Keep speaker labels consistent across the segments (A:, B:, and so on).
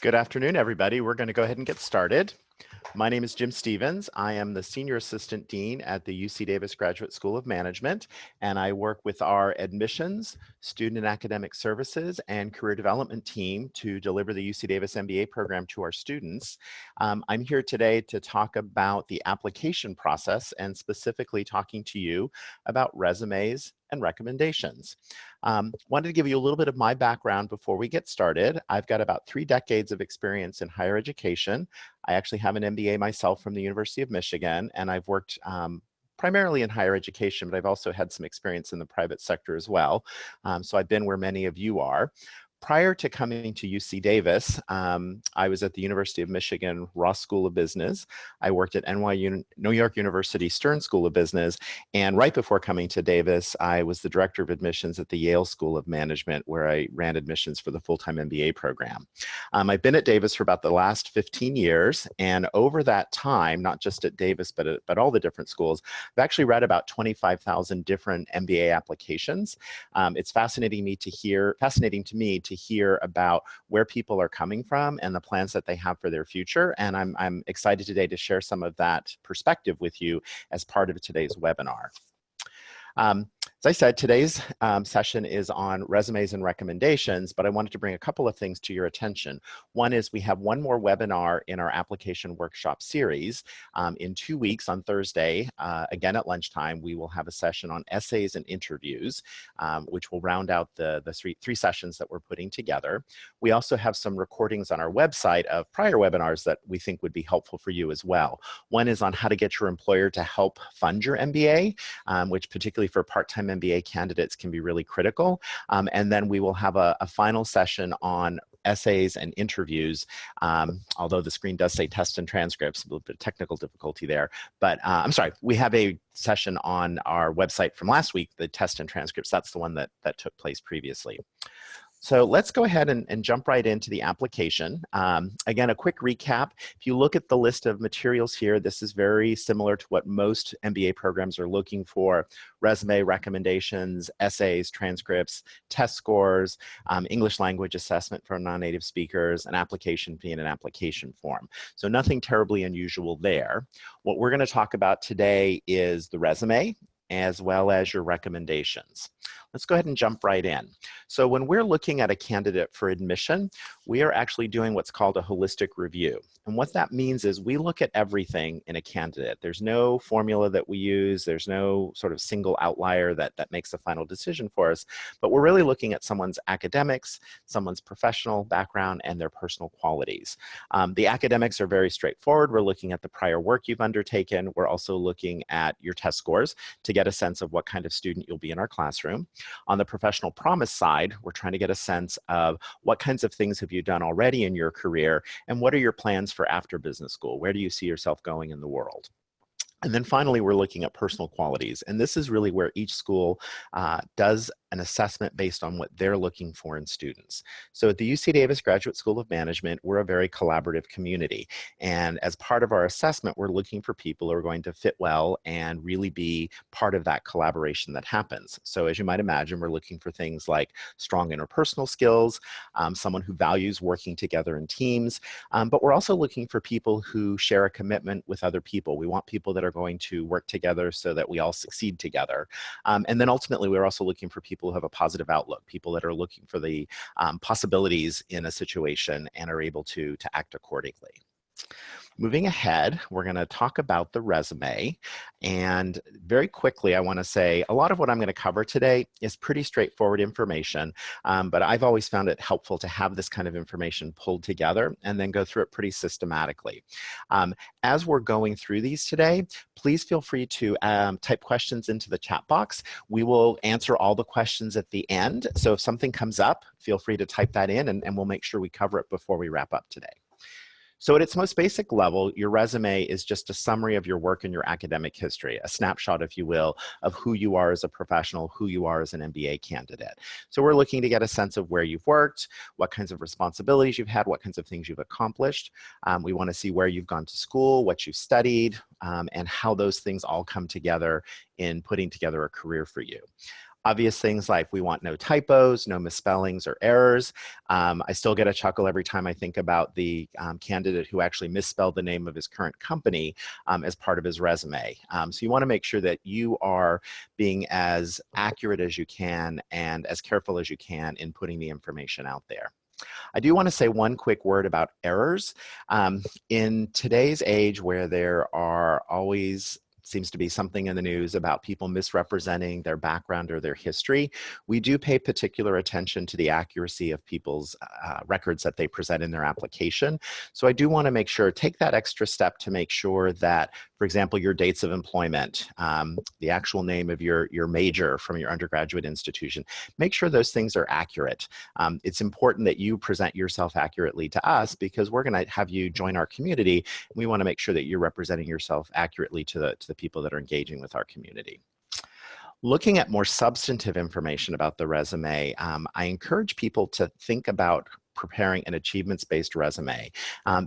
A: Good afternoon, everybody. We're going to go ahead and get started. My name is Jim Stevens. I am the Senior Assistant Dean at the UC Davis Graduate School of Management, and I work with our admissions, student and academic services, and career development team to deliver the UC Davis MBA program to our students. I'm here today to talk about the application process and specifically talking to you about resumes and recommendations. Wanted to give you a little bit of my background before we get started. I've got about 3 decades of experience in higher education. I actually have an MBA myself from the University of Michigan, and I've worked primarily in higher education, but I've also had some experience in the private sector as well. So I've been where many of you are. Prior to coming to UC Davis, I was at the University of Michigan Ross School of Business. I worked at New York University Stern School of Business. And right before coming to Davis, I was the director of admissions at the Yale School of Management, where I ran admissions for the full-time MBA program. I've been at Davis for about the last 15 years. And over that time, not just at Davis, but all the different schools, I've actually read about 25,000 different MBA applications. It's fascinating to me to hear about where people are coming from and the plans that they have for their future. And I'm excited today to share some of that perspective with you as part of today's webinar. As I said, today's session is on resumes and recommendations, but I wanted to bring a couple of things to your attention. One is we have one more webinar in our application workshop series. In 2 weeks on Thursday, again at lunchtime, we will have a session on essays and interviews, which will round out the three sessions that we're putting together. We also have some recordings on our website of prior webinars that we think would be helpful for you as well. One is on how to get your employer to help fund your MBA, which particularly for part-time MBA candidates can be really critical. And then we will have a final session on essays and interviews, although the screen does say test and transcripts, a little bit of technical difficulty there. But I'm sorry, we have a session on our website from last week, the test and transcripts. That's the one that took place previously. So let's go ahead and jump right into the application. Again, a quick recap. If you look at the list of materials here, this is very similar to what most MBA programs are looking for: resume, recommendations, essays, transcripts, test scores, English language assessment for non-native speakers, an application fee, and an application form. So nothing terribly unusual there. What we're going to talk about today is the resume, as well as your recommendations. Let's go ahead and jump right in. So when we're looking at a candidate for admission, we are actually doing what's called a holistic review. And what that means is we look at everything in a candidate. There's no formula that we use. There's no sort of single outlier that makes a final decision for us. But we're really looking at someone's academics, someone's professional background, and their personal qualities. The academics are very straightforward. We're looking at the prior work you've undertaken. We're also looking at your test scores to get a sense of what kind of student you'll be in our classroom. On the professional promise side, we're trying to get a sense of what kinds of things have you done already in your career, and what are your plans for after business school? Where do you see yourself going in the world? And then finally, we're looking at personal qualities. And this is really where each school does an assessment based on what they're looking for in students. So at the UC Davis Graduate School of Management, we're a very collaborative community. And as part of our assessment, we're looking for people who are going to fit well and really be part of that collaboration that happens. So as you might imagine, we're looking for things like strong interpersonal skills, someone who values working together in teams, but we're also looking for people who share a commitment with other people. We want people that are going to work together so that we all succeed together. And then ultimately, we're also looking for people who have a positive outlook, people that are looking for the possibilities in a situation and are able to act accordingly. Moving ahead, we're going to talk about the resume. And very quickly, I want to say a lot of what I'm going to cover today is pretty straightforward information, but I've always found it helpful to have this kind of information pulled together and then go through it pretty systematically. As we're going through these today, please feel free to type questions into the chat box. We will answer all the questions at the end. So if something comes up, feel free to type that in, and we'll make sure we cover it before we wrap up today. So at its most basic level, your resume is just a summary of your work and your academic history, a snapshot, if you will, of who you are as a professional, who you are as an MBA candidate. So we're looking to get a sense of where you've worked, what kinds of responsibilities you've had, what kinds of things you've accomplished. We want to see where you've gone to school, what you've studied, and how those things all come together in putting together a career for you. Obvious things like we want no typos, no misspellings or errors. I still get a chuckle every time I think about the candidate who actually misspelled the name of his current company as part of his resume. So you want to make sure that you are being as accurate as you can and as careful as you can in putting the information out there. I do want to say one quick word about errors. In today's age where there are always seems to be something in the news about people misrepresenting their background or their history, we do pay particular attention to the accuracy of people's records that they present in their application. So I do want to make sure, take that extra step to make sure that, for example, your dates of employment, the actual name of your major from your undergraduate institution, make sure those things are accurate. It's important that you present yourself accurately to us because we're going to have you join our community. We want to make sure that you're representing yourself accurately to the people that are engaging with our community. Looking at more substantive information about the resume, I encourage people to think about preparing an achievements-based resume.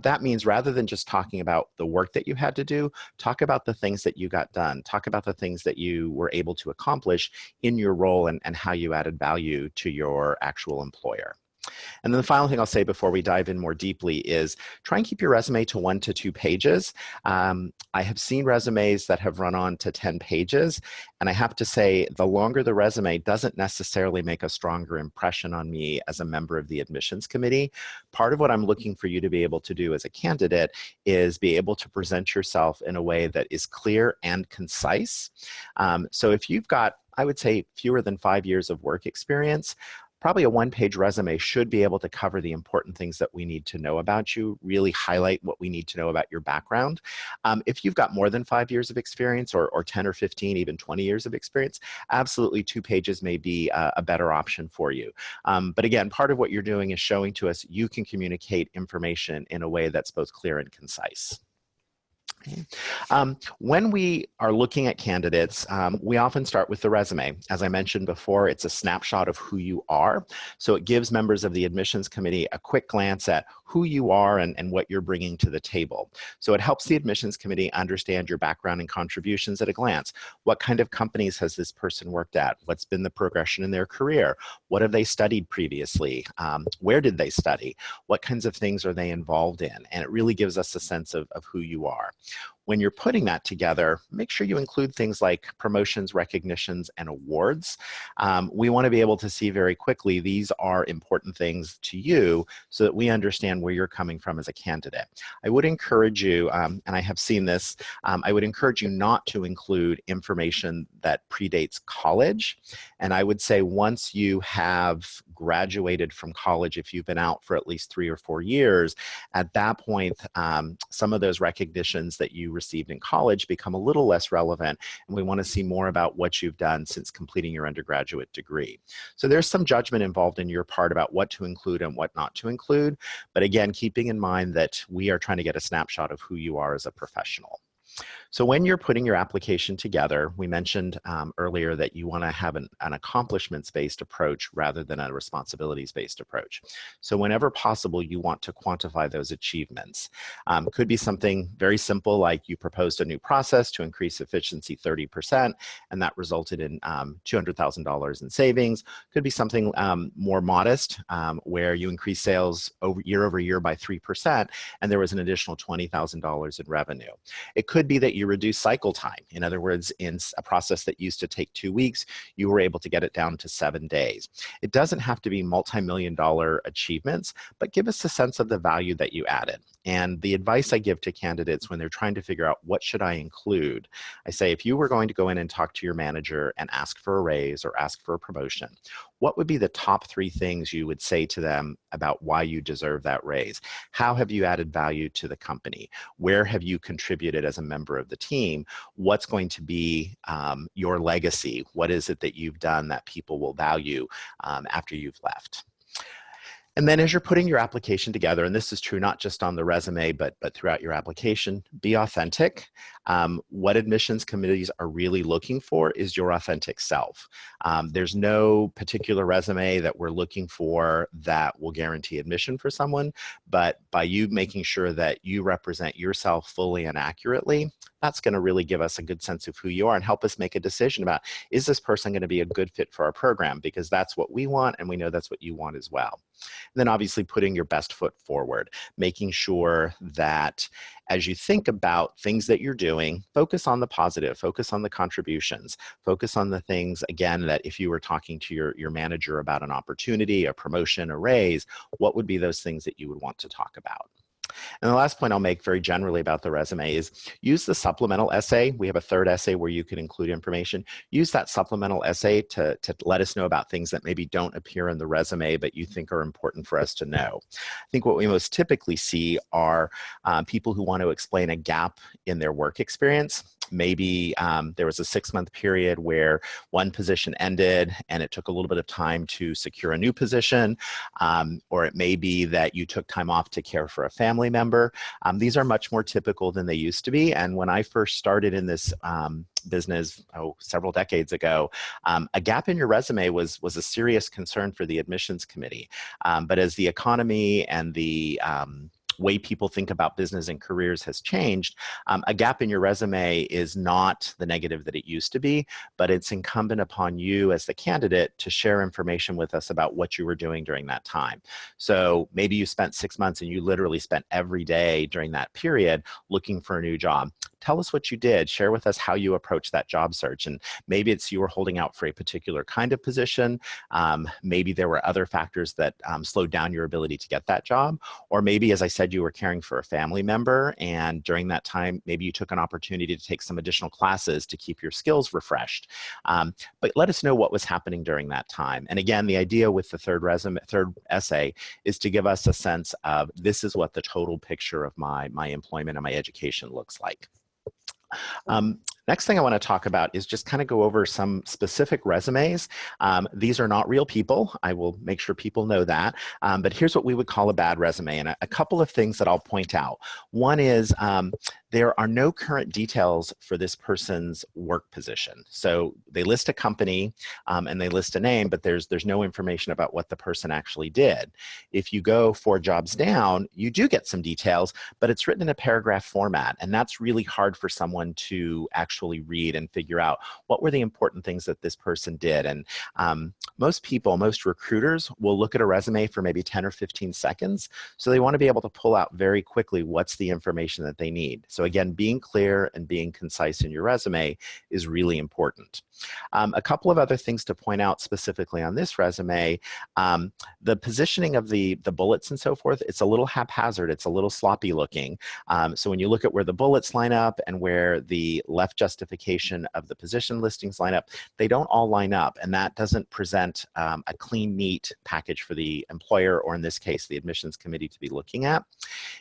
A: That means rather than just talking about the work that you had to do, talk about the things that you got done, talk about the things that you were able to accomplish in your role and how you added value to your actual employer. And then the final thing I'll say before we dive in more deeply is try and keep your resume to 1 to 2 pages. I have seen resumes that have run on to 10 pages, and I have to say the longer the resume doesn't necessarily make a stronger impression on me as a member of the admissions committee. Part of what I'm looking for you to be able to do as a candidate is be able to present yourself in a way that is clear and concise. So if you've got, I would say, fewer than 5 years of work experience, probably a 1-page resume should be able to cover the important things that we need to know about you, really highlight what we need to know about your background. If you've got more than 5 years of experience or 10 or 15, even 20 years of experience, absolutely 2 pages may be a better option for you. But again, part of what you're doing is showing to us you can communicate information in a way that's both clear and concise. When we are looking at candidates, we often start with the resume. As I mentioned before, it's a snapshot of who you are. So it gives members of the admissions committee a quick glance at who you are and what you're bringing to the table. So it helps the admissions committee understand your background and contributions at a glance. What kind of companies has this person worked at? What's been the progression in their career? What have they studied previously? Where did they study? What kinds of things are they involved in? And it really gives us a sense of who you are. When you're putting that together, make sure you include things like promotions, recognitions, and awards. We want to be able to see very quickly these are important things to you so that we understand where you're coming from as a candidate. I would encourage you, and I have seen this, I would encourage you not to include information that predates college. And I would say once you have graduated from college, if you've been out for at least 3 or 4 years, at that point, some of those recognitions that you received in college become a little less relevant, and we want to see more about what you've done since completing your undergraduate degree. So there's some judgment involved in your part about what to include and what not to include, but again, keeping in mind that we are trying to get a snapshot of who you are as a professional. So when you're putting your application together, we mentioned earlier that you want to have an accomplishments-based approach rather than a responsibilities-based approach. So whenever possible, you want to quantify those achievements. Could be something very simple like you proposed a new process to increase efficiency 30%, and that resulted in $200,000 in savings. Could be something more modest where you increase sales year over year by 3%, and there was an additional $20,000 in revenue. It could be that you reduce cycle time. In other words, in a process that used to take 2 weeks, you were able to get it down to 7 days. It doesn't have to be multi-million-dollar achievements, but give us a sense of the value that you added. And the advice I give to candidates when they're trying to figure out what should I include, I say if you were going to go in and talk to your manager and ask for a raise or ask for a promotion, what would be the top 3 things you would say to them about why you deserve that raise? How have you added value to the company? Where have you contributed as a member of the team? What's going to be your legacy? What is it that you've done that people will value after you've left? And then as you're putting your application together, and this is true not just on the resume, but throughout your application, be authentic. What admissions committees are really looking for is your authentic self. There's no particular resume that we're looking for that will guarantee admission for someone, but by you making sure that you represent yourself fully and accurately, that's going to really give us a good sense of who you are and help us make a decision about, is this person going to be a good fit for our program? Because that's what we want, and we know that's what you want as well. And then obviously putting your best foot forward, making sure that as you think about things that you're doing, focus on the positive, focus on the contributions, focus on the things, again, that if you were talking to your manager about an opportunity, a promotion, a raise, what would be those things that you would want to talk about? And the last point I'll make very generally about the resume is use the supplemental essay. We have a third essay where you can include information. Use that supplemental essay to let us know about things that maybe don't appear in the resume, but you think are important for us to know. I think what we most typically see are people who want to explain a gap in their work experience. Maybe there was a 6-month period where one position ended and it took a little bit of time to secure a new position, or it may be that you took time off to care for a family member. These are much more typical than they used to be. And when I first started in this business several decades ago, a gap in your resume was a serious concern for the admissions committee. But as the economy and the way people think about business and careers has changed, a gap in your resume is not the negative that it used to be, but it's incumbent upon you as the candidate to share information with us about what you were doing during that time. So maybe you spent 6 months and you literally spent every day during that period looking for a new job. Tell us what you did. Share with us how you approached that job search. And maybe it's you were holding out for a particular kind of position. Maybe there were other factors that slowed down your ability to get that job. Or maybe, as I said, you were caring for a family member, and during that time, maybe you took an opportunity to take some additional classes to keep your skills refreshed. But let us know what was happening during that time. And again, the idea with the third essay is to give us a sense of, this is what the total picture of my employment and my education looks like. Next thing I want to talk about is just kind of go over some specific resumes. These are not real people. I will make sure people know that. But here's what we would call a bad resume, and a couple of things that I'll point out. One is there are no current details for this person's work position. So they list a company and they list a name, but there's no information about what the person actually did. If you go 4 jobs down, you do get some details, but it's written in a paragraph format, and that's really hard for someone to actually read and figure out what were the important things that this person did. And most recruiters will look at a resume for maybe 10 or 15 seconds. So they want to be able to pull out very quickly what's the information that they need. So again, being clear and being concise in your resume is really important. A couple of other things to point out specifically on this resume, the positioning of the bullets and so forth, it's a little haphazard, it's a little sloppy looking. So when you look at where the bullets line up and where the left justification of the position listings line up, they don't all line up, and that doesn't present a clean, neat package for the employer, or in this case, the admissions committee, to be looking at.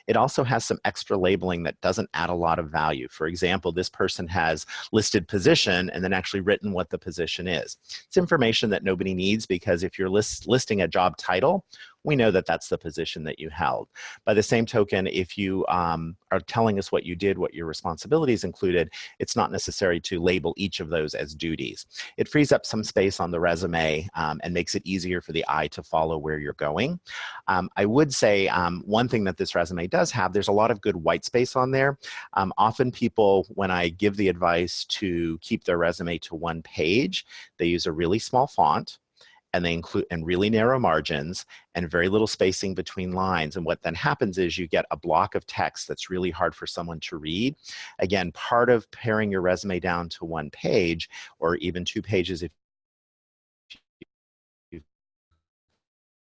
A: It also has some extra labeling that doesn't add a lot of value. For example, this person has listed position and then actually written what the position is. It's information that nobody needs, because if you're listing a job title, we know that that's the position that you held. By the same token, if you are telling us what you did, what your responsibilities included, it's not necessary to label each of those as duties. It frees up some space on the resume and makes it easier for the eye to follow where you're going. I would say one thing that this resume does have, there's a lot of good white space on there. Often people, when I give the advice to keep their resume to 1 page, they use a really small font, and they include really narrow margins and very little spacing between lines. And what then happens is you get a block of text that's really hard for someone to read. Again, part of paring your resume down to 1 page, or even 2 pages if you've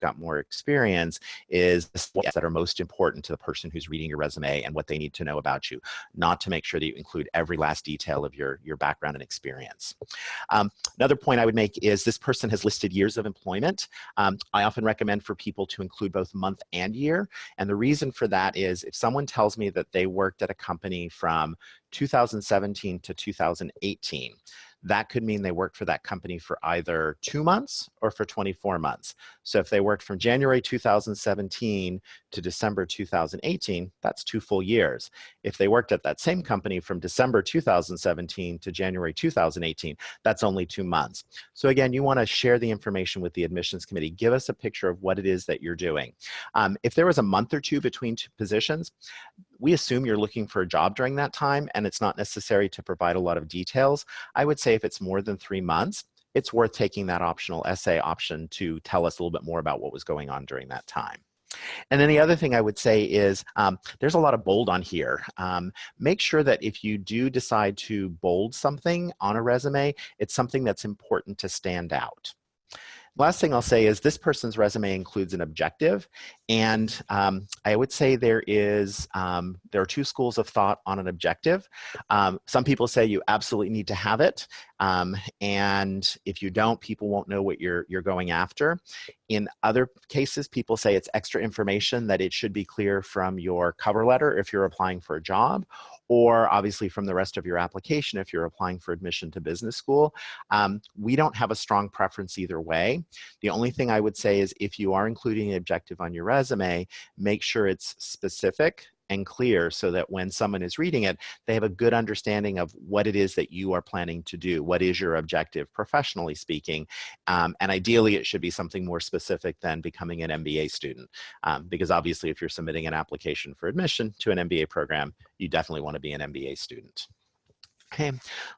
A: got more experience, is the steps that are most important to the person who's reading your resume and what they need to know about you, not to make sure that you include every last detail of your background and experience. Another point I would make is this person has listed years of employment. I often recommend for people to include both month and year. And the reason for that is, if someone tells me that they worked at a company from 2017 to 2018, that could mean they worked for that company for either 2 months or for 24 months. So if they worked from January 2017 to December 2018, that's 2 full years. If they worked at that same company from December 2017 to January 2018, that's only 2 months. So again, you want to share the information with the admissions committee. Give us a picture of what it is that you're doing. If there was a month or two between 2 positions, we assume you're looking for a job during that time, and it's not necessary to provide a lot of details. I would say if it's more than 3 months, it's worth taking that optional essay option to tell us a little bit more about what was going on during that time. And then the other thing I would say is there's a lot of bold on here. Make sure that if you do decide to bold something on a resume, it's something that's important to stand out. Last thing I'll say is this person's resume includes an objective, and I would say there are two schools of thought on an objective. Some people say you absolutely need to have it, and if you don't, people won't know what you're going after. In other cases, people say it's extra information, that it should be clear from your cover letter if you're applying for a job, or obviously from the rest of your application if you're applying for admission to business school. We don't have a strong preference either way. The only thing I would say is if you are including an objective on your resume, make sure it's specific and clear so that when someone is reading it, they have a good understanding of what it is that you are planning to do. What is your objective, professionally speaking? And ideally, it should be something more specific than becoming an MBA student. Because obviously, if you're submitting an application for admission to an MBA program, you definitely want to be an MBA student. Okay,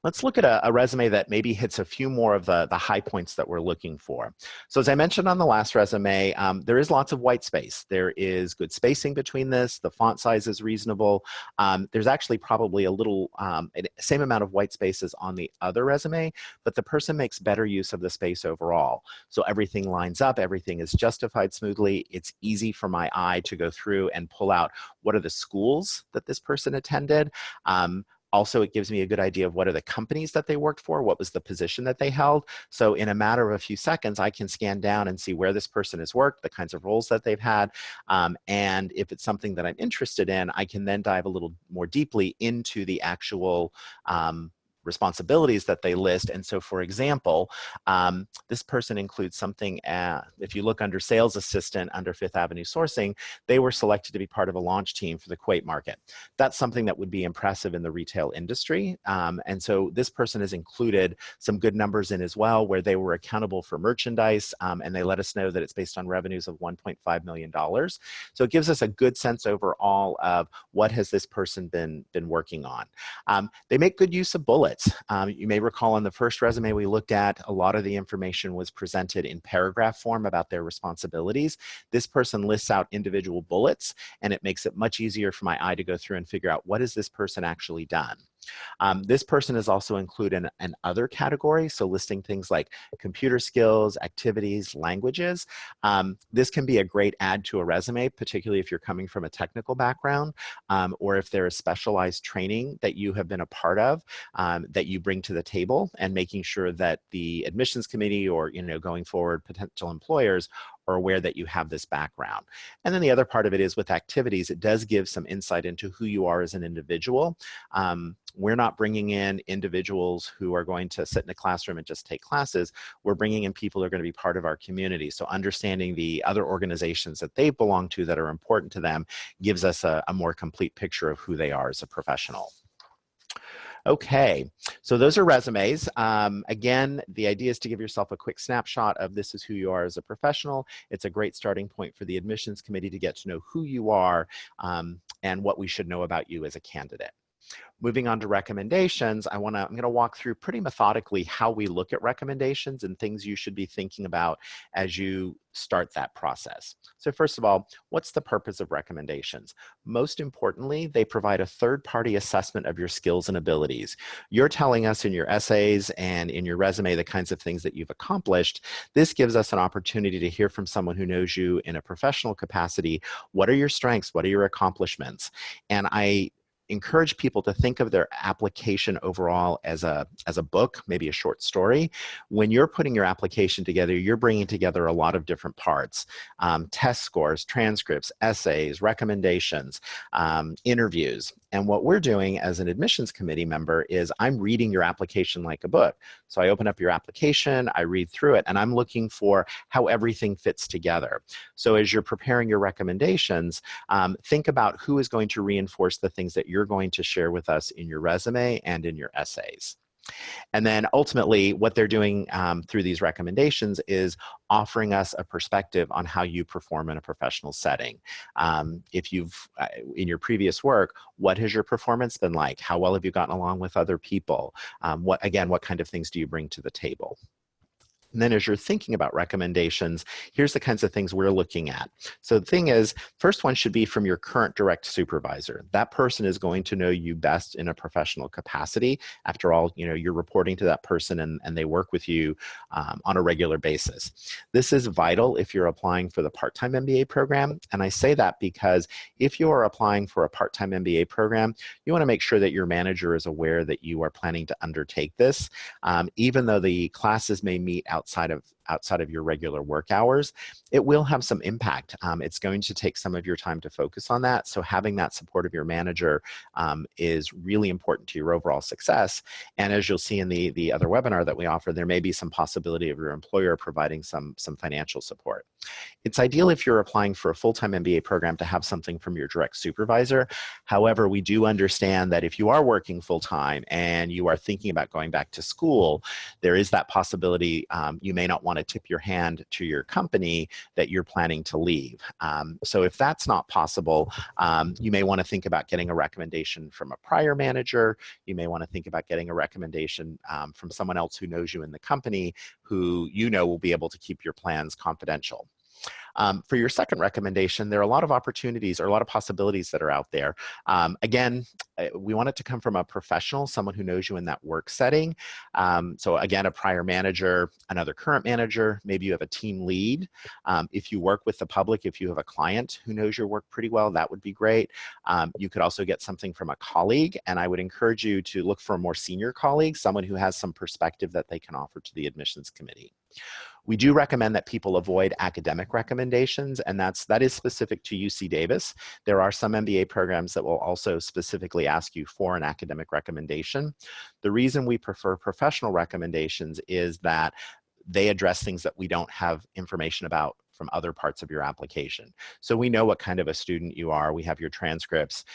A: let's look at a resume that maybe hits a few more of the high points that we're looking for. So as I mentioned on the last resume, there is lots of white space. There is good spacing between this. The font size is reasonable. There's actually probably a little, same amount of white spaces on the other resume, but the person makes better use of the space overall. So everything lines up, everything is justified smoothly. It's easy for my eye to go through and pull out what are the schools that this person attended. Also, it gives me a good idea of what are the companies that they worked for, what was the position that they held. So in a matter of a few seconds, I can scan down and see where this person has worked, the kinds of roles that they've had. And if it's something that I'm interested in, I can then dive a little more deeply into the actual responsibilities that they list. And so, for example, this person includes something, if you look under sales assistant under Fifth Avenue sourcing, they were selected to be part of a launch team for the Kuwait market. That's something that would be impressive in the retail industry. And so this person has included some good numbers in as well, where they were accountable for merchandise, and they let us know that it's based on revenues of $1.5 million. So it gives us a good sense overall of what has this person been working on. They make good use of bullets. You may recall on the first resume we looked at, a lot of the information was presented in paragraph form about their responsibilities. This person lists out individual bullets, and it makes it much easier for my eye to go through and figure out what has this person actually done. This person is also included in an other category, so listing things like computer skills, activities, languages. This can be a great add to a resume, particularly if you're coming from a technical background, or if there is specialized training that you have been a part of that you bring to the table, and making sure that the admissions committee or going forward potential employers are aware that you have this background. And then the other part of it is with activities, it does give some insight into who you are as an individual. We're not bringing in individuals who are going to sit in a classroom and just take classes. We're bringing in people who are going to be part of our community. So understanding the other organizations that they belong to that are important to them gives us a more complete picture of who they are as a professional. Okay, so those are resumes. Again, the idea is to give yourself a quick snapshot of this is who you are as a professional. It's a great starting point for the admissions committee to get to know who you are and what we should know about you as a candidate. Moving on to recommendations, I'm going to walk through pretty methodically how we look at recommendations and things you should be thinking about as you start that process. So first of all, what's the purpose of recommendations? Most importantly, they provide a third-party assessment of your skills and abilities. You're telling us in your essays and in your resume the kinds of things that you've accomplished. This gives us an opportunity to hear from someone who knows you in a professional capacity. What are your strengths? What are your accomplishments? And I encourage people to think of their application overall as a book, maybe a short story. When you're putting your application together, you're bringing together a lot of different parts, test scores, transcripts, essays, recommendations, interviews. And what we're doing as an admissions committee member is I'm reading your application like a book. So I open up your application, I read through it, and I'm looking for how everything fits together. So as you're preparing your recommendations, think about who is going to reinforce the things that you're going to share with us in your resume and in your essays. And then ultimately, what they're doing through these recommendations is offering us a perspective on how you perform in a professional setting. If you've, in your previous work, what has your performance been like? How well have you gotten along with other people? What kind of things do you bring to the table? And then as you're thinking about recommendations, here's the kinds of things we're looking at. So the thing is, first one should be from your current direct supervisor. That person is going to know you best in a professional capacity. After all, you're reporting to that person and they work with you on a regular basis. This is vital if you're applying for the part-time MBA program. And I say that because if you are applying for a part-time MBA program, you want to make sure that your manager is aware that you are planning to undertake this. Even though the classes may meet outside of your regular work hours, it will have some impact. It's going to take some of your time to focus on that. So having that support of your manager is really important to your overall success. And as you'll see in the other webinar that we offer, there may be some possibility of your employer providing some financial support. It's ideal if you're applying for a full-time MBA program to have something from your direct supervisor. However, we do understand that if you are working full-time and you are thinking about going back to school, there is that possibility you may not want to tip your hand to your company that you're planning to leave. So if that's not possible, you may want to think about getting a recommendation from a prior manager. You may want to think about getting a recommendation from someone else who knows you in the company, who will be able to keep your plans confidential. For your second recommendation, there are a lot of opportunities or a lot of possibilities that are out there. Again, we want it to come from a professional, someone who knows you in that work setting. So again, a prior manager, another current manager, maybe you have a team lead. If you work with the public, if you have a client who knows your work pretty well, that would be great. You could also get something from a colleague, and I would encourage you to look for a more senior colleague, someone who has some perspective that they can offer to the admissions committee. We do recommend that people avoid academic recommendations, and that is specific to UC Davis. There are some MBA programs that will also specifically ask you for an academic recommendation. The reason we prefer professional recommendations is that they address things that we don't have information about from other parts of your application. So we know what kind of a student you are. We have your transcripts.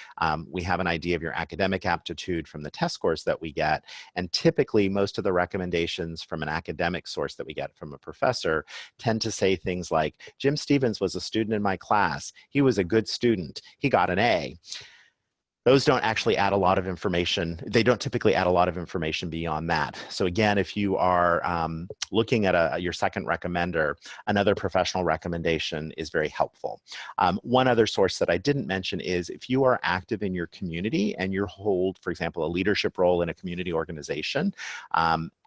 A: We have an idea of your academic aptitude from the test scores that we get. And typically, most of the recommendations from an academic source that we get from a professor tend to say things like, Jim Stevens was a student in my class. He was a good student. He got an A. Those don't actually add a lot of information. They don't typically add a lot of information beyond that. So again, if you are looking at your second recommender, another professional recommendation is very helpful. One other source that I didn't mention is if you are active in your community and you hold, for example, a leadership role in a community organization,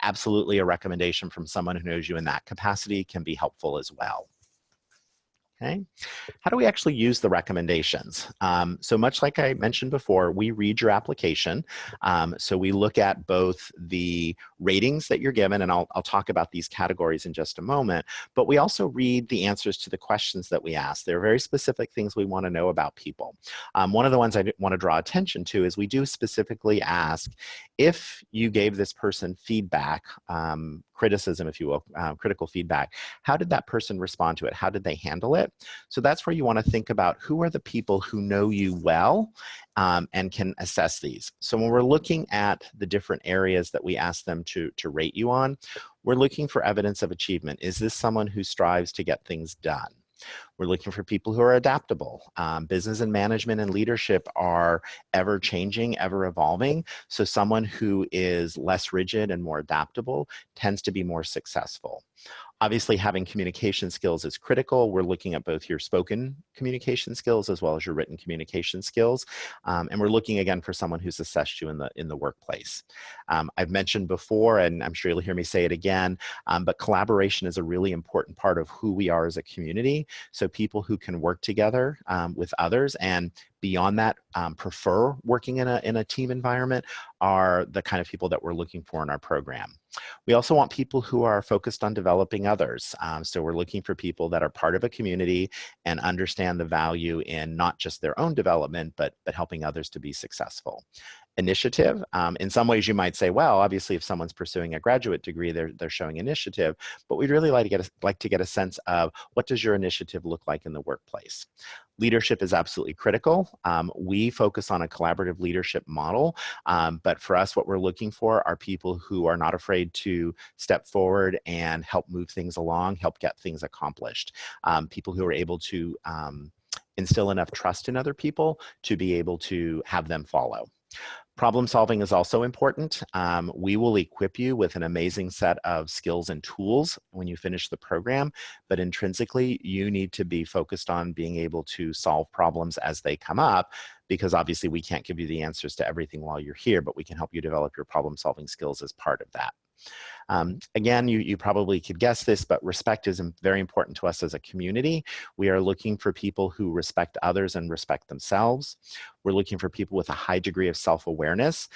A: absolutely a recommendation from someone who knows you in that capacity can be helpful as well. Okay. How do we actually use the recommendations? So much like I mentioned before, we read your application. So we look at both the ratings that you're given, and I'll talk about these categories in just a moment, but we also read the answers to the questions that we ask. There are very specific things we want to know about people. One of the ones I want to draw attention to is we do specifically ask if you gave this person feedback, criticism, if you will, critical feedback, how did that person respond to it? How did they handle it? So that's where you want to think about who are the people who know you well and can assess these. So when we're looking at the different areas that we ask them to rate you on, we're looking for evidence of achievement. Is this someone who strives to get things done? We're looking for people who are adaptable. Business and management and leadership are ever changing, ever evolving. So someone who is less rigid and more adaptable tends to be more successful. Obviously, having communication skills is critical. We're looking at both your spoken communication skills as well as your written communication skills. And we're looking again for someone who's assessed you in the workplace. I've mentioned before, and I'm sure you'll hear me say it again, but collaboration is a really important part of who we are as a community. So people who can work together with others and beyond that, prefer working in a team environment are the kind of people that we're looking for in our program. We also want people who are focused on developing others. So we're looking for people that are part of a community and understand the value in not just their own development, but helping others to be successful. initiative. In some ways you might say, well, obviously if someone's pursuing a graduate degree, they're showing initiative, but we'd really like to get a sense of what does your initiative look like in the workplace. Leadership is absolutely critical. We focus on a collaborative leadership model, but for us, what we're looking for are people who are not afraid to step forward and help move things along, help get things accomplished. People who are able to instill enough trust in other people to be able to have them follow. Problem solving is also important. We will equip you with an amazing set of skills and tools when you finish the program, but intrinsically, you need to be focused on being able to solve problems as they come up, because obviously we can't give you the answers to everything while you're here, but we can help you develop your problem solving skills as part of that. Again, you probably could guess this, but respect is very important to us as a community. We are looking for people who respect others and respect themselves. We're looking for people with a high degree of self-awareness.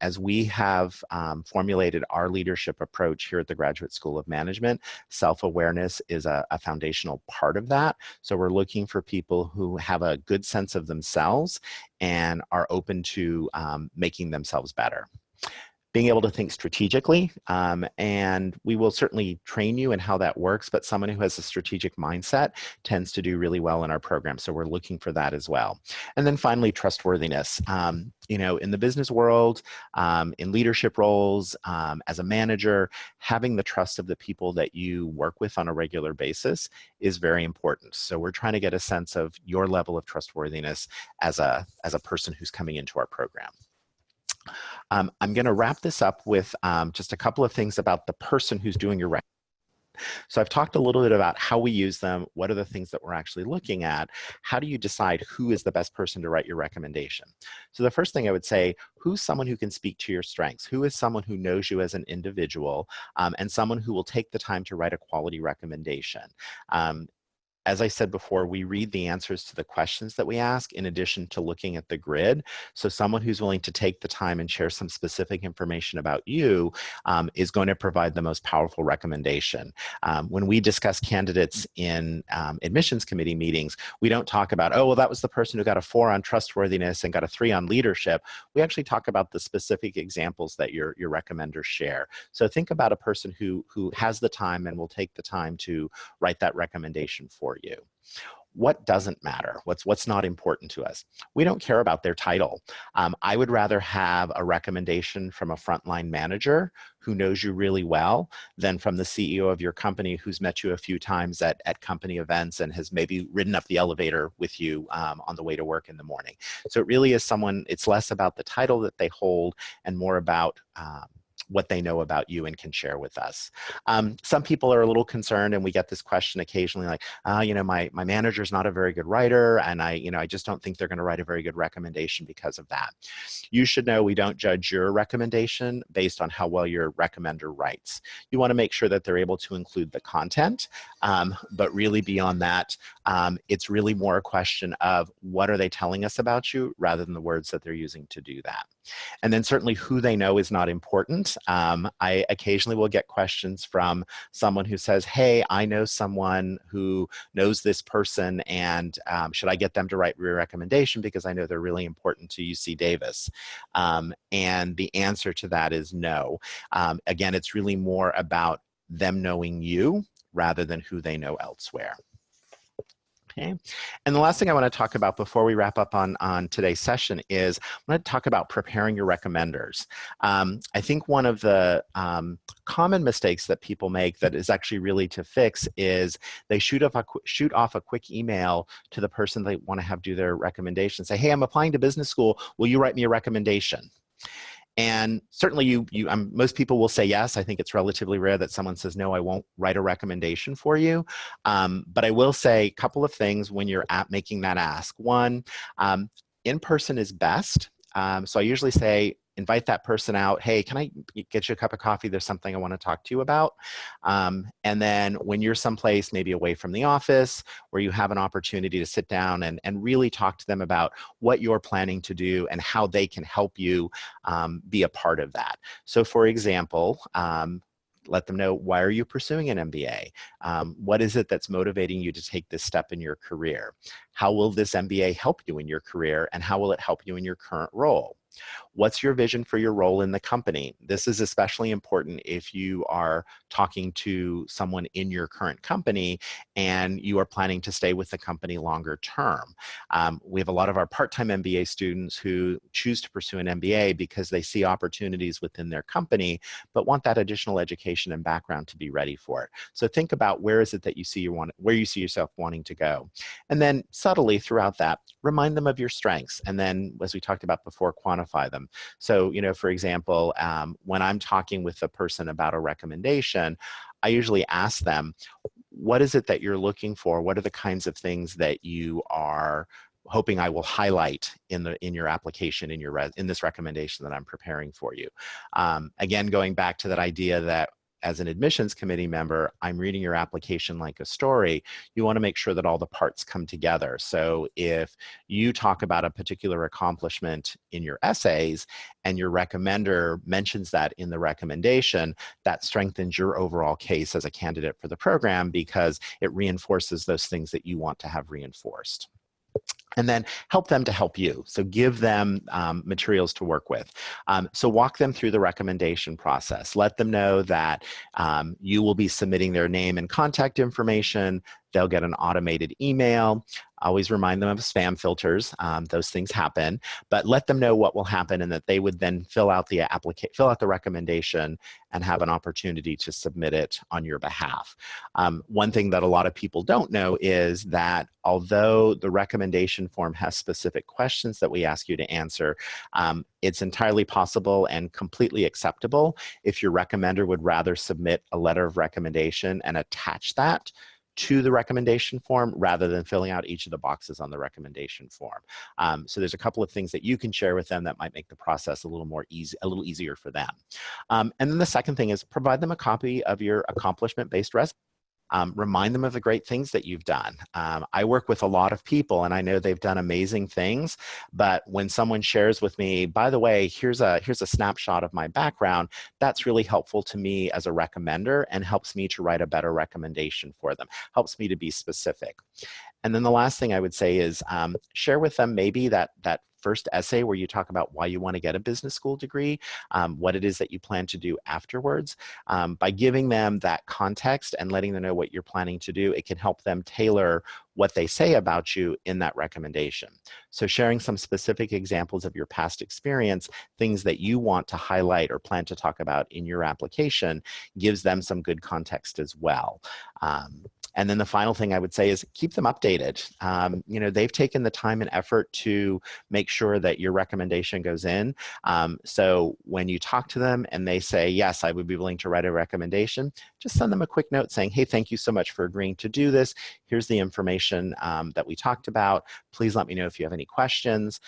A: As we have formulated our leadership approach here at the Graduate School of Management, self-awareness is a foundational part of that. So we're looking for people who have a good sense of themselves and are open to making themselves better. Being able to think strategically, and we will certainly train you in how that works, but someone who has a strategic mindset tends to do really well in our program, so we're looking for that as well. And then finally, trustworthiness. You know, in the business world, in leadership roles, as a manager, having the trust of the people that you work with on a regular basis is very important. So we're trying to get a sense of your level of trustworthiness as a person who's coming into our program. I'm going to wrap this up with just a couple of things about the person who's doing your recommendation. So I've talked a little bit about how we use them, what are the things that we're actually looking at, how do you decide who is the best person to write your recommendation? So the first thing I would say, who's someone who can speak to your strengths? Who is someone who knows you as an individual, and someone who will take the time to write a quality recommendation? As I said before, we read the answers to the questions that we ask in addition to looking at the grid. So someone who's willing to take the time and share some specific information about you is going to provide the most powerful recommendation. When we discuss candidates in admissions committee meetings, we don't talk about, oh, well, that was the person who got a 4 on trustworthiness and got a 3 on leadership. We actually talk about the specific examples that your recommenders share. So think about a person who has the time and will take the time to write that recommendation for you. What doesn't matter? What's not important to us? We don't care about their title. I would rather have a recommendation from a frontline manager who knows you really well than from the CEO of your company who's met you a few times at company events and has maybe ridden up the elevator with you on the way to work in the morning. So it really is someone, it's less about the title that they hold and more about what they know about you and can share with us. Some people are a little concerned, and we get this question occasionally like, you know, my manager's not a very good writer, and I just don't think they're going to write a very good recommendation because of that. You should know we don't judge your recommendation based on how well your recommender writes. You want to make sure that they're able to include the content, but really beyond that, it's really more a question of what are they telling us about you rather than the words that they're using to do that. And then certainly who they know is not important. I occasionally will get questions from someone who says, hey, I know someone who knows this person, and should I get them to write your recommendation because I know they're really important to UC Davis? And the answer to that is no. Again, it's really more about them knowing you rather than who they know elsewhere. Okay. And the last thing I want to talk about before we wrap up on today's session is I'm going to talk about preparing your recommenders. I think one of the common mistakes that people make that is actually really to fix is they shoot off a quick email to the person they want to have do their recommendation. Say, hey, I'm applying to business school. Will you write me a recommendation? And certainly most people will say yes. I think it's relatively rare that someone says, no, I won't write a recommendation for you. But I will say a couple of things when you're making that ask. One, in person is best. So I usually say, invite that person out. Hey, can I get you a cup of coffee? There's something I want to talk to you about. And then when you're someplace maybe away from the office where you have an opportunity to sit down and really talk to them about what you're planning to do and how they can help you be a part of that. So for example, let them know, why are you pursuing an MBA? What is it that's motivating you to take this step in your career? How will this MBA help you in your career, and how will it help you in your current role? What's your vision for your role in the company? This is especially important if you are talking to someone in your current company and you are planning to stay with the company longer term. We have a lot of our part-time MBA students who choose to pursue an MBA because they see opportunities within their company, but want that additional education and background to be ready for it. So think about where is it that you see where you see yourself wanting to go. And then subtly throughout that, remind them of your strengths. And then, as we talked about before, quantify them. So, for example, when I'm talking with a person about a recommendation, I usually ask them, what is it that you're looking for? What are the kinds of things that you are hoping I will highlight in your application, in this recommendation that I'm preparing for you? Again, going back to that idea that as an admissions committee member, I'm reading your application like a story. You want to make sure that all the parts come together. So if you talk about a particular accomplishment in your essays and your recommender mentions that in the recommendation, that strengthens your overall case as a candidate for the program because it reinforces those things that you want to have reinforced. And then help them to help you. So give them materials to work with. So walk them through the recommendation process. Let them know that you will be submitting their name and contact information. They'll get an automated email. Always remind them of spam filters. Those things happen, but let them know what will happen and that they would then fill out the recommendation and have an opportunity to submit it on your behalf. One thing that a lot of people don't know is that although the recommendation form has specific questions that we ask you to answer, it's entirely possible and completely acceptable if your recommender would rather submit a letter of recommendation and attach that to the recommendation form rather than filling out each of the boxes on the recommendation form. So there's a couple of things that you can share with them that might make the process a little easier for them. And then the second thing is provide them a copy of your accomplishment-based resume. Remind them of the great things that you've done. I work with a lot of people and I know they've done amazing things, but when someone shares with me, by the way, here's a snapshot of my background, that's really helpful to me as a recommender and helps me to write a better recommendation for them, helps me to be specific. And then the last thing I would say is share with them maybe that first essay where you talk about why you want to get a business school degree, what it is that you plan to do afterwards. By giving them that context and letting them know what you're planning to do, it can help them tailor what they say about you in that recommendation. So sharing some specific examples of your past experience, things that you want to highlight or plan to talk about in your application, gives them some good context as well. And then the final thing I would say is keep them updated. They've taken the time and effort to make sure that your recommendation goes in. So when you talk to them and they say, yes, I would be willing to write a recommendation, just send them a quick note saying, hey, thank you so much for agreeing to do this. Here's the information that we talked about. Please let me know if you have any questions.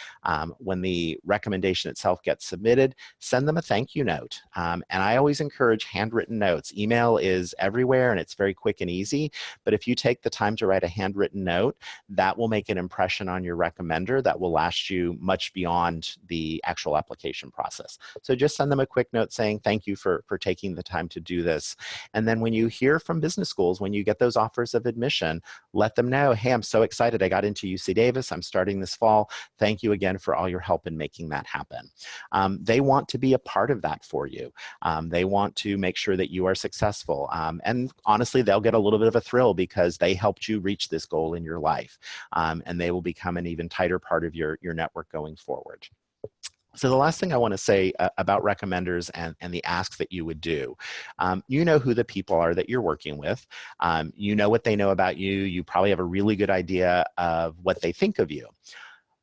A: When the recommendation itself gets submitted, send them a thank you note. And I always encourage handwritten notes. Email is everywhere and it's very quick and easy. But if you take the time to write a handwritten note, that will make an impression on your recommender that will last you much beyond the actual application process. So just send them a quick note saying, thank you for taking the time to do this. And then when you hear from business schools, when you get those offers of admission, let them know, hey, I'm so excited. I got into UC Davis. I'm starting this fall. Thank you again for all your help in making that happen. They want to be a part of that for you. They want to make sure that you are successful. And honestly, they'll get a little bit of a thrill because they helped you reach this goal in your life. And they will become an even tighter part of your network going forward. So the last thing I want to say about recommenders and the asks that you would do, you know who the people are that you're working with. You know what they know about you. You probably have a really good idea of what they think of you.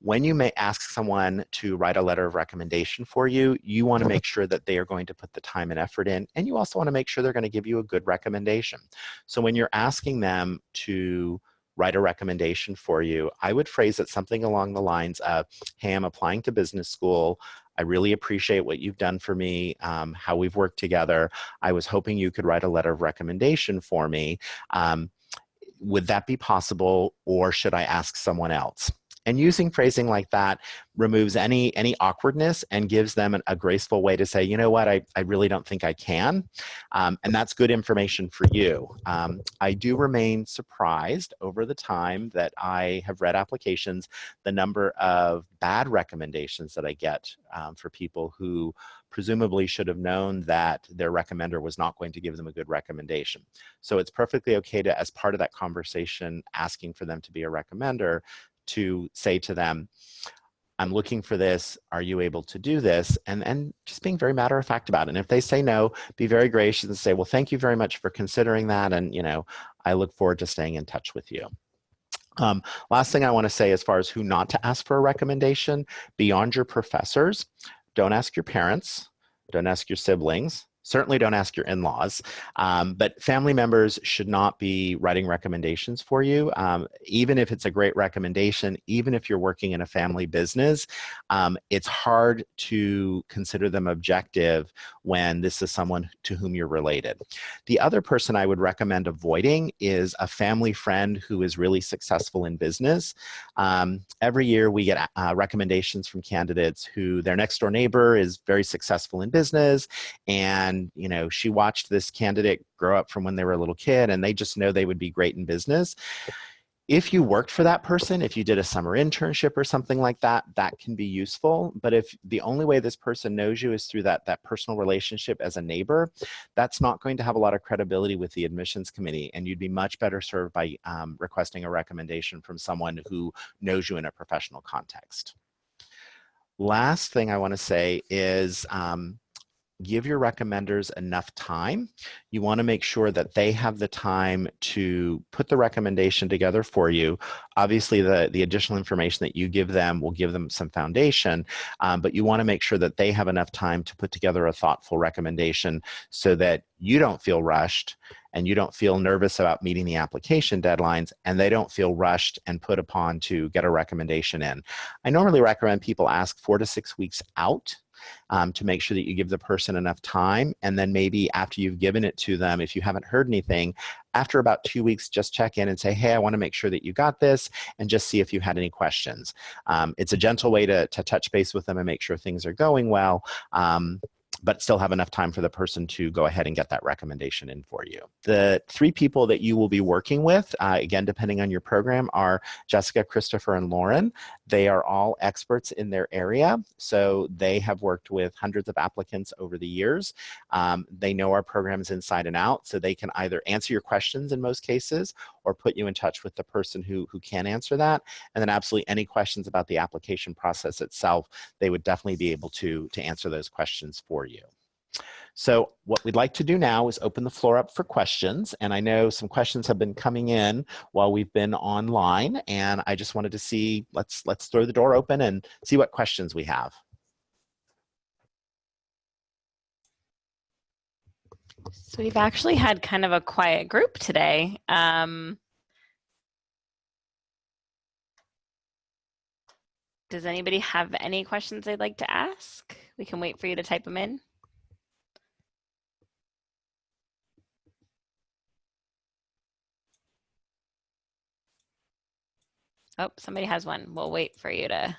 A: When you may ask someone to write a letter of recommendation for you, you want to make sure that they are going to put the time and effort in, and you also want to make sure they're going to give you a good recommendation. So when you're asking them to write a recommendation for you, I would phrase it something along the lines of, hey, I'm applying to business school. I really appreciate what you've done for me, how we've worked together. I was hoping you could write a letter of recommendation for me. Would that be possible, or should I ask someone else? And using phrasing like that removes any awkwardness and gives them a graceful way to say, you know what, I really don't think I can. And that's good information for you. I do remain surprised over the time that I have read applications, the number of bad recommendations that I get for people who presumably should have known that their recommender was not going to give them a good recommendation. So it's perfectly okay to, as part of that conversation, asking for them to be a recommender, to say to them, I'm looking for this, are you able to do this? And just being very matter of fact about it. And if they say no, be very gracious and say, well, thank you very much for considering that. And, you know, I look forward to staying in touch with you. Last thing I want to say as far as who not to ask for a recommendation, beyond your professors, don't ask your parents, don't ask your siblings, certainly don't ask your in-laws, but family members should not be writing recommendations for you. Even if it's a great recommendation, even if you're working in a family business, it's hard to consider them objective when this is someone to whom you're related. The other person I would recommend avoiding is a family friend who is really successful in business. Every year we get recommendations from candidates who their next door neighbor is very successful in business, and you know, she watched this candidate grow up from when they were a little kid, and they just know they would be great in business. If you worked for that person, if you did a summer internship or something like that, that can be useful. But if the only way this person knows you is through that personal relationship as a neighbor, that's not going to have a lot of credibility with the admissions committee, and you'd be much better served by requesting a recommendation from someone who knows you in a professional context. Last thing I want to say is give your recommenders enough time. You want to make sure that they have the time to put the recommendation together for you. Obviously, the additional information that you give them will give them some foundation, but you want to make sure that they have enough time to put together a thoughtful recommendation so that you don't feel rushed and you don't feel nervous about meeting the application deadlines, and they don't feel rushed and put upon to get a recommendation in. I normally recommend people ask 4 to 6 weeks out to make sure that you give the person enough time. And then maybe after you've given it to them, if you haven't heard anything, after about 2 weeks, just check in and say, hey, I want to make sure that you got this, and just see if you had any questions. It's a gentle way to touch base with them and make sure things are going well, but still have enough time for the person to go ahead and get that recommendation in for you. The 3 people that you will be working with, again, depending on your program, are Jessica, Christopher, and Lauren. They are all experts in their area, so they have worked with hundreds of applicants over the years. They know our programs inside and out, so they can either answer your questions in most cases or put you in touch with the person who can answer that. And then absolutely any questions about the application process itself, they would definitely be able to answer those questions for you. So what we'd like to do now is open the floor up for questions. And I know some questions have been coming in while we've been online, and I just wanted to see, let's throw the door open and see what questions we have.
B: So we've actually had kind of a quiet group today. Does anybody have any questions they'd like to ask? We can wait for you to type them in. Oh, somebody has one. We'll wait for you to.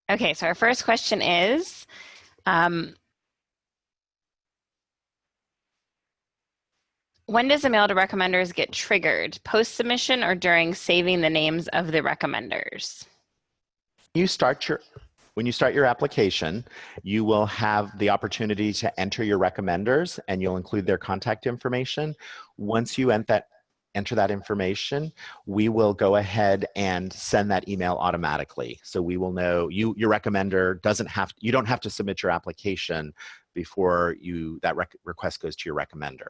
B: Okay, so our first question is, when does the mail to recommenders get triggered? Post-submission or during saving the names of the recommenders?
A: When you start your application, you will have the opportunity to enter your recommenders, and you'll include their contact information. Once you enter that information, we will go ahead and send that email automatically. So we will know your recommender you don't have to submit your application before that request goes to your recommender.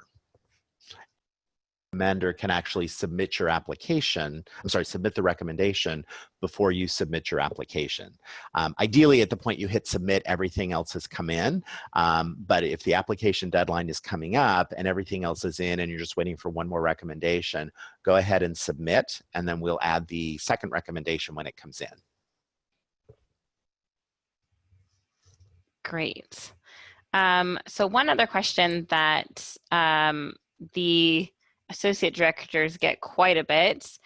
A: Recommender can actually submit the recommendation before you submit your application. Ideally, at the point you hit submit, everything else has come in. But if the application deadline is coming up and everything else is in and you're just waiting for one more recommendation, go ahead and submit, and then we'll add the second recommendation when it comes in.
B: Great. So one other question that the associate directors get quite a bit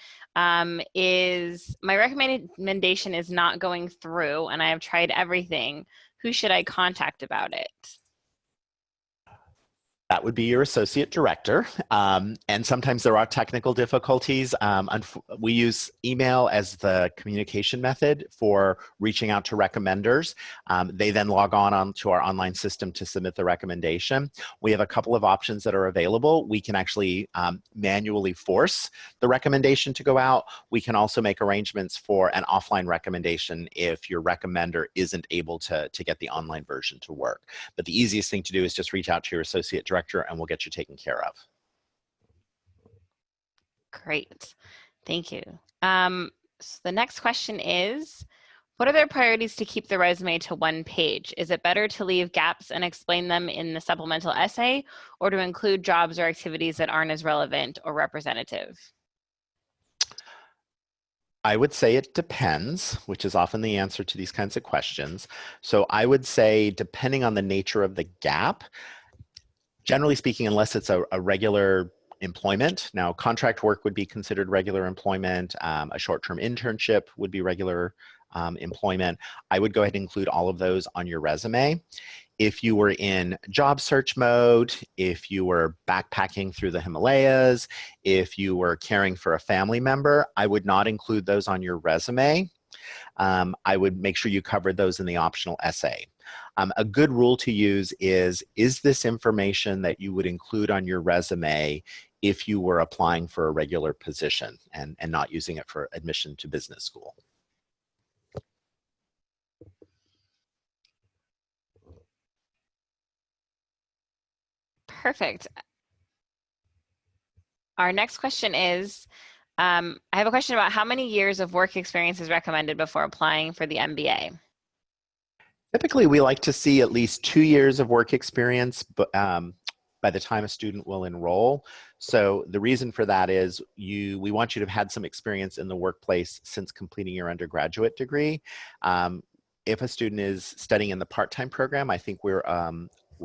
B: is, my recommendation is not going through and I have tried everything. Who should I contact about it?
A: That would be your associate director. And sometimes there are technical difficulties. We use email as the communication method for reaching out to recommenders. They then log on to our online system to submit the recommendation. We have a couple of options that are available. We can actually manually force the recommendation to go out. We can also make arrangements for an offline recommendation if your recommender isn't able to get the online version to work. But the easiest thing to do is just reach out to your associate director and we'll get you taken care of.
B: Great, thank you. So the next question is, what are their priorities to keep the resume to one page? Is it better to leave gaps and explain them in the supplemental essay, or to include jobs or activities that aren't as relevant or representative?
A: I would say it depends, which is often the answer to these kinds of questions. So I would say, depending on the nature of the gap, generally speaking, unless it's a regular employment. Now, contract work would be considered regular employment. A short-term internship would be regular employment. I would go ahead and include all of those on your resume. If you were in job search mode, if you were backpacking through the Himalayas, if you were caring for a family member, I would not include those on your resume. I would make sure you covered those in the optional essay. A good rule to use is this information that you would include on your resume if you were applying for a regular position and not using it for admission to business school?
B: Perfect. Our next question is, I have a question about how many years of work experience is recommended before applying for the MBA?
A: Typically, we like to see at least 2 years of work experience by the time a student will enroll. So the reason for that is we want you to have had some experience in the workplace since completing your undergraduate degree. If a student is studying in the part-time program, I think we're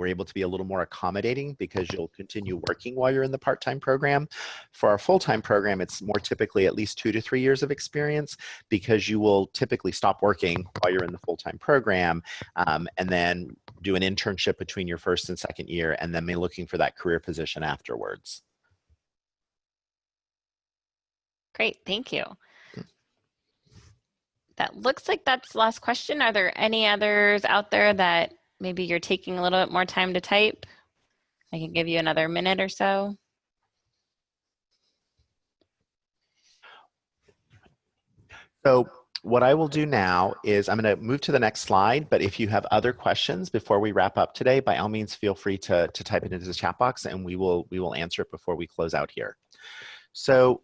A: able to be a little more accommodating because you'll continue working while you're in the part-time program. For our full-time program, it's more typically at least 2 to 3 years of experience because you will typically stop working while you're in the full-time program and then do an internship between your first and second year and then be looking for that career position afterwards.
B: Great, thank you. That looks like that's the last question. Are there any others out there that maybe you're taking a little bit more time to type? I can give you another minute or so.
A: So what I will do now is I'm going to move to the next slide, but if you have other questions before we wrap up today, by all means, feel free to type it into the chat box and we will answer it before we close out here. So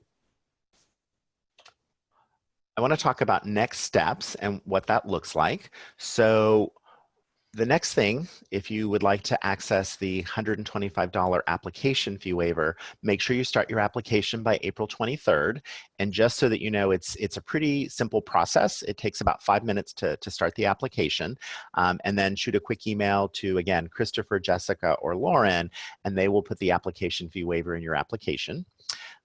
A: I want to talk about next steps and what that looks like. So the next thing, if you would like to access the $125 application fee waiver, make sure you start your application by April 23rd. And just so that you know, it's a pretty simple process. It takes about 5 minutes to start the application. And then shoot a quick email to, again, Christopher, Jessica, or Lauren, and they will put the application fee waiver in your application.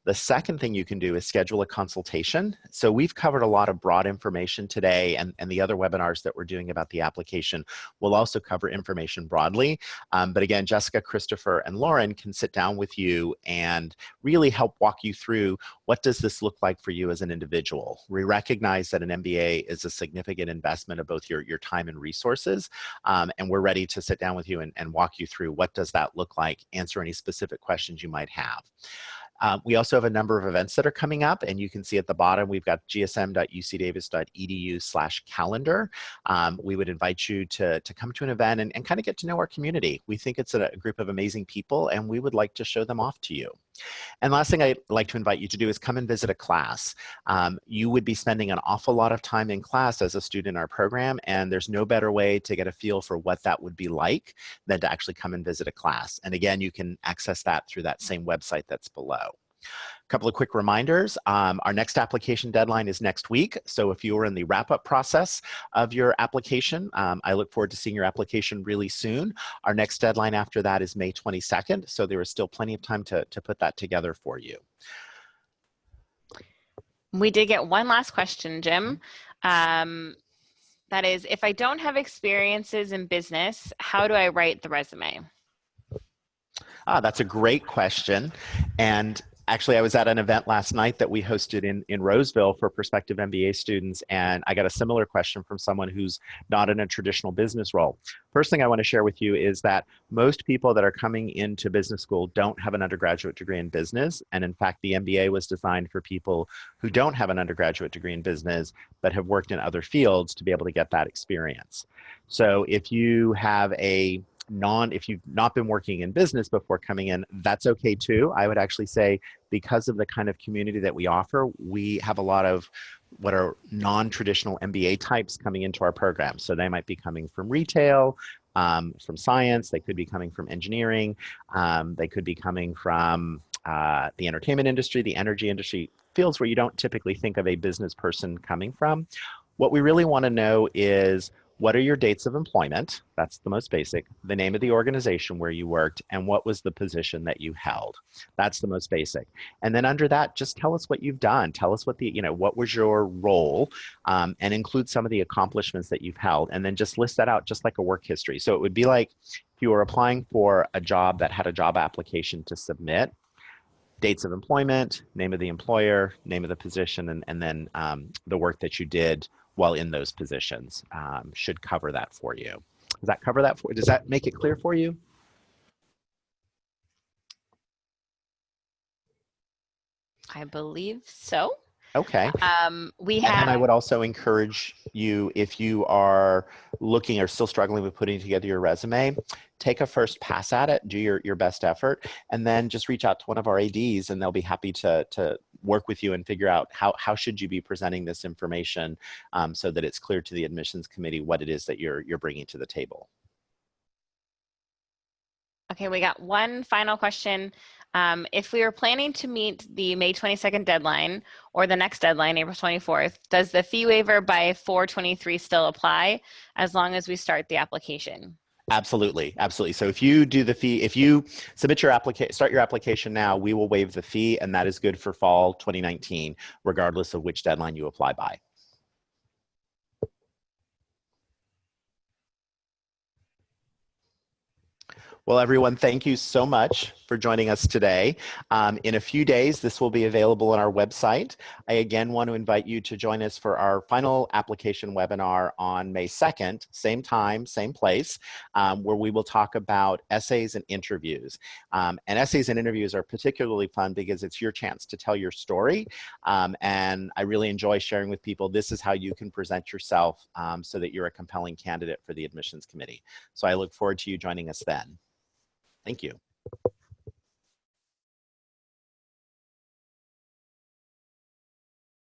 A: The second thing you can do is schedule a consultation. So we've covered a lot of broad information today, and the other webinars that we're doing about the application will also cover information broadly. But again, Jessica, Christopher, and Lauren can sit down with you and really help walk you through what does this look like for you as an individual. We recognize that an MBA is a significant investment of both your time and resources, and we're ready to sit down with you and walk you through what does that look like, answer any specific questions you might have. We also have a number of events that are coming up, and you can see at the bottom, we've got gsm.ucdavis.edu/calendar. We would invite you to come to an event and kind of get to know our community. We think it's a group of amazing people, and we would like to show them off to you. And last thing I'd like to invite you to do is come and visit a class. You would be spending an awful lot of time in class as a student in our program, and there's no better way to get a feel for what that would be like than to actually come and visit a class. And again, you can access that through that same website that's below. Couple of quick reminders. Our next application deadline is next week. So if you are in the wrap-up process of your application, I look forward to seeing your application really soon. Our next deadline after that is May 22nd. So there is still plenty of time to put that together for you.
B: We did get one last question, Jim. That is, if I don't have experiences in business, how do I write the resume?
A: That's a great question. And actually, I was at an event last night that we hosted in Roseville for prospective MBA students, and I got a similar question from someone who's not in a traditional business role. First thing I want to share with you is that most people that are coming into business school don't have an undergraduate degree in business. And in fact, the MBA was designed for people who don't have an undergraduate degree in business, but have worked in other fields to be able to get that experience. So if you have if you've not been working in business before coming in, that's okay too. I would actually say, because of the kind of community that we offer, we have a lot of what are non-traditional MBA types coming into our program. So they might be coming from retail, from science, they could be coming from engineering, they could be coming from the entertainment industry, the energy industry, fields where you don't typically think of a business person coming from. What we really want to know is, what are your dates of employment? That's the most basic. The name of the organization where you worked, and what was the position that you held? That's the most basic. And then under that, just tell us what you've done. Tell us what what was your role, and include some of the accomplishments that you've held. And then just list that out just like a work history. So it would be like if you were applying for a job that had a job application to submit, dates of employment, name of the employer, name of the position, and then the work that you did while in those positions should cover that for you. Does that cover that for you? Does that make it clear for you?
B: I believe so.
A: Okay. And I would also encourage you, if you are looking or still struggling with putting together your resume, take a first pass at it, do your best effort, and then just reach out to one of our ADs, and they'll be happy to work with you and figure out how should you be presenting this information so that it's clear to the admissions committee what it is that you're bringing to the table.
B: Okay, we got one final question. If we were planning to meet the May 22nd deadline or the next deadline, April 24th, does the fee waiver by 4/23 still apply as long as we start the application?
A: Absolutely, absolutely. So if you do the fee, if you submit your start your application now, we will waive the fee, and that is good for fall 2019, regardless of which deadline you apply by. Well, everyone, thank you so much for joining us today. In a few days, this will be available on our website. I again want to invite you to join us for our final application webinar on May 2nd, same time, same place, where we will talk about essays and interviews. And essays and interviews are particularly fun because it's your chance to tell your story. And I really enjoy sharing with people, this is how you can present yourself so that you're a compelling candidate for the admissions committee. So I look forward to you joining us then. Thank you.